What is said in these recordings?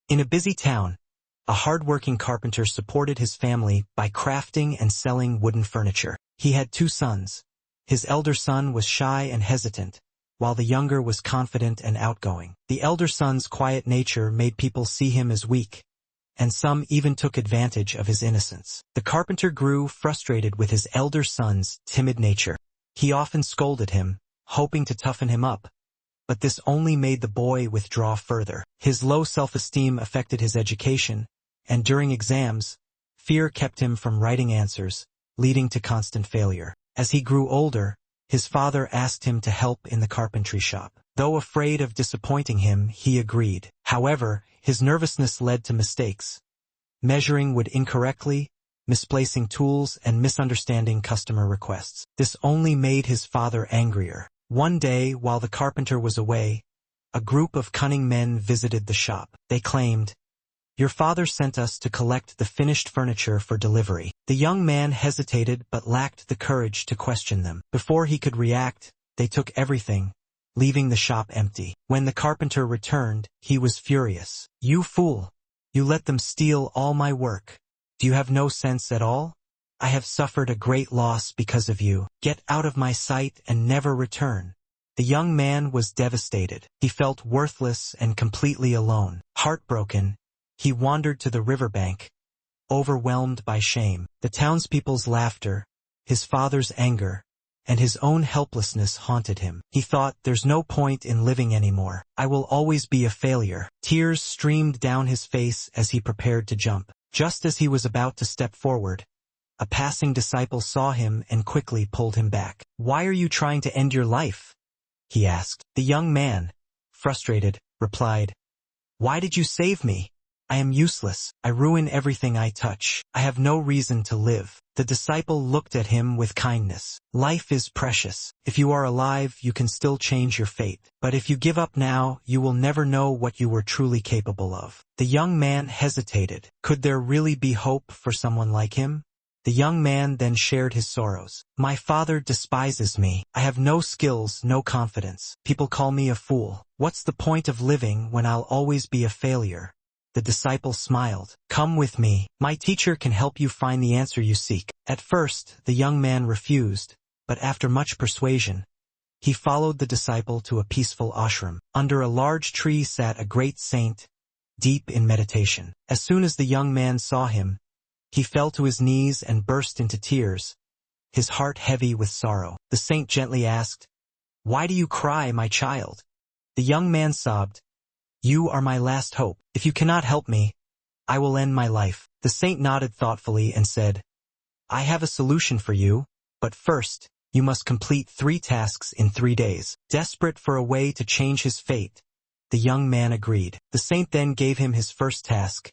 In a busy town, a hard-working carpenter supported his family by crafting and selling wooden furniture. He had 2 sons. His elder son was shy and hesitant, while the younger was confident and outgoing. The elder son's quiet nature made people see him as weak, and some even took advantage of his innocence. The carpenter grew frustrated with his elder son's timid nature. He often scolded him, hoping to toughen him up, but this only made the boy withdraw further. His low self-esteem affected his education, and during exams, fear kept him from writing answers, leading to constant failure. As he grew older, his father asked him to help in the carpentry shop. Though afraid of disappointing him, he agreed. However, his nervousness led to mistakes, measuring wood incorrectly, misplacing tools, and misunderstanding customer requests. This only made his father angrier. One day, while the carpenter was away, a group of cunning men visited the shop. They claimed, "Your father sent us to collect the finished furniture for delivery." The young man hesitated but lacked the courage to question them. Before he could react, they took everything, leaving the shop empty. When the carpenter returned, he was furious. "You fool! You let them steal all my work. Do you have no sense at all? I have suffered a great loss because of you. Get out of my sight and never return." The young man was devastated. He felt worthless and completely alone. Heartbroken, he wandered to the riverbank, overwhelmed by shame. The townspeople's laughter, his father's anger, and his own helplessness haunted him. He thought, "There's no point in living anymore. I will always be a failure." Tears streamed down his face as he prepared to jump. Just as he was about to step forward, a passing disciple saw him and quickly pulled him back. "Why are you trying to end your life?" he asked. The young man, frustrated, replied, "Why did you save me? I am useless. I ruin everything I touch. I have no reason to live." The disciple looked at him with kindness. "Life is precious. If you are alive, you can still change your fate. But if you give up now, you will never know what you were truly capable of." The young man hesitated. Could there really be hope for someone like him? The young man then shared his sorrows. "My father despises me. I have no skills, no confidence. People call me a fool. What's the point of living when I'll always be a failure?" The disciple smiled. "Come with me. My teacher can help you find the answer you seek." At first, the young man refused, but after much persuasion, he followed the disciple to a peaceful ashram. Under a large tree sat a great saint, deep in meditation. As soon as the young man saw him, he fell to his knees and burst into tears, his heart heavy with sorrow. The saint gently asked, "Why do you cry, my child?" The young man sobbed, "You are my last hope. If you cannot help me, I will end my life." The saint nodded thoughtfully and said, "I have a solution for you, but first, you must complete 3 tasks in 3 days." Desperate for a way to change his fate, the young man agreed. The saint then gave him his first task.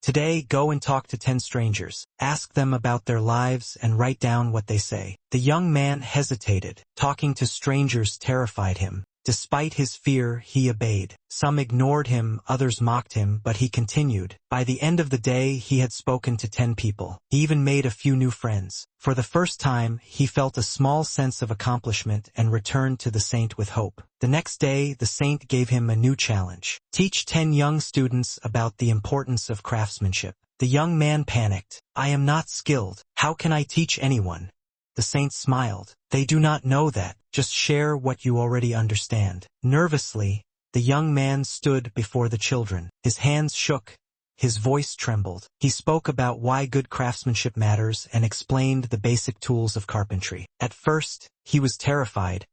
"Today, go and talk to 10 strangers. Ask them about their lives and write down what they say." The young man hesitated. Talking to strangers terrified him. Despite his fear, he obeyed. Some ignored him, others mocked him, but he continued. By the end of the day, he had spoken to 10 people. He even made a few new friends. For the first time, he felt a small sense of accomplishment and returned to the saint with hope. The next day, the saint gave him a new challenge. "Teach 10 young students about the importance of craftsmanship." The young man panicked. "I am not skilled. How can I teach anyone?" The saint smiled. "They do not know that. Just share what you already understand." Nervously, the young man stood before the children. His hands shook. His voice trembled. He spoke about why good craftsmanship matters and explained the basic tools of carpentry. At first, he was terrified,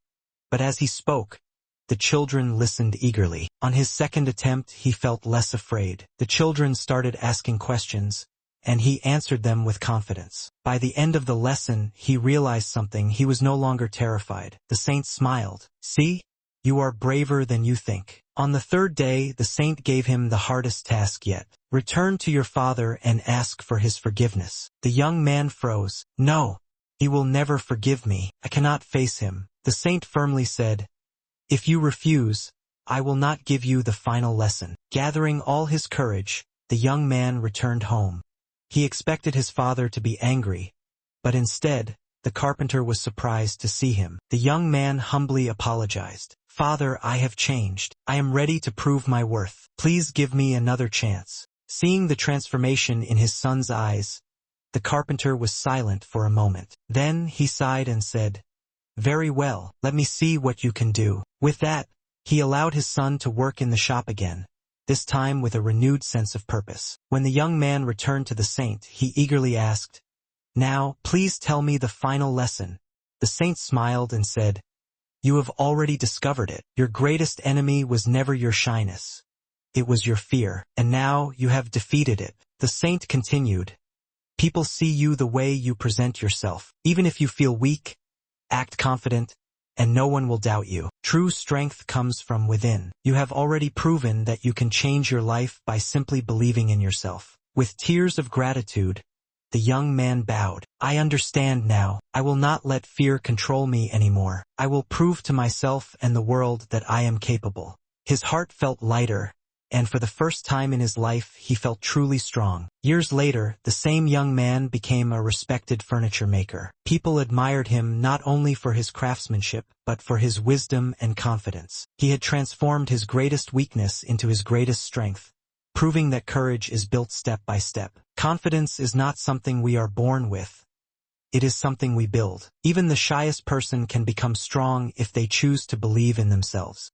but as he spoke, the children listened eagerly. On his second attempt, he felt less afraid. The children started asking questions, and he answered them with confidence. By the end of the lesson, he realized something. He was no longer terrified. The saint smiled. "See? You are braver than you think." On the 3rd day, the saint gave him the hardest task yet. "Return to your father and ask for his forgiveness." The young man froze. "No, he will never forgive me. I cannot face him." The saint firmly said, "If you refuse, I will not give you the final lesson." Gathering all his courage, the young man returned home. He expected his father to be angry, but instead, the carpenter was surprised to see him. The young man humbly apologized. "Father, I have changed. I am ready to prove my worth. Please give me another chance." Seeing the transformation in his son's eyes, the carpenter was silent for a moment. Then he sighed and said, "Very well, let me see what you can do." With that, he allowed his son to work in the shop again, this time with a renewed sense of purpose. When the young man returned to the saint, he eagerly asked, "Now, please tell me the final lesson." The saint smiled and said, "You have already discovered it. Your greatest enemy was never your shyness. It was your fear, and now you have defeated it." The saint continued, "People see you the way you present yourself. Even if you feel weak, act confident, and no one will doubt you. True strength comes from within. You have already proven that you can change your life by simply believing in yourself." With tears of gratitude, the young man bowed. "I understand now. I will not let fear control me anymore. I will prove to myself and the world that I am capable." His heart felt lighter, and for the first time in his life he felt truly strong. Years later, the same young man became a respected furniture maker. People admired him not only for his craftsmanship, but for his wisdom and confidence. He had transformed his greatest weakness into his greatest strength, proving that courage is built step by step. Confidence is not something we are born with. It is something we build. Even the shyest person can become strong if they choose to believe in themselves.